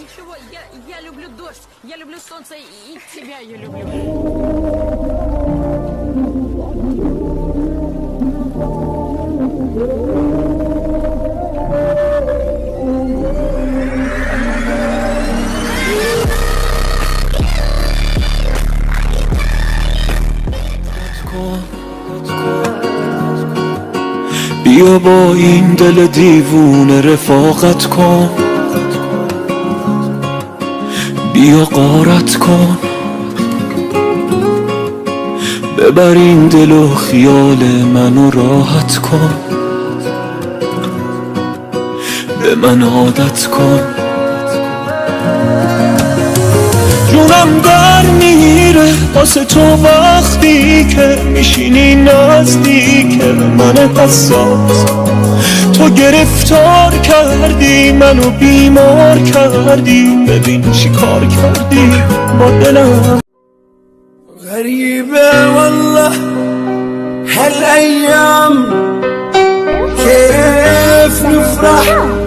ничего, я люблю дождь, я люблю солнце и тебя я люблю. بیا با این دل دیوونه رفاقت کن، بیا غارت کن، ببر این دل و خیال منو راحت کن، به من عادت کن. جونم در میره واسه تو وقتی که میشینی نزدیک من حساس. تو گرفتار کردی منو بیمار کردی، ببین چی کار کردی با دلم. غریبه والله هالأيام كيف نفرح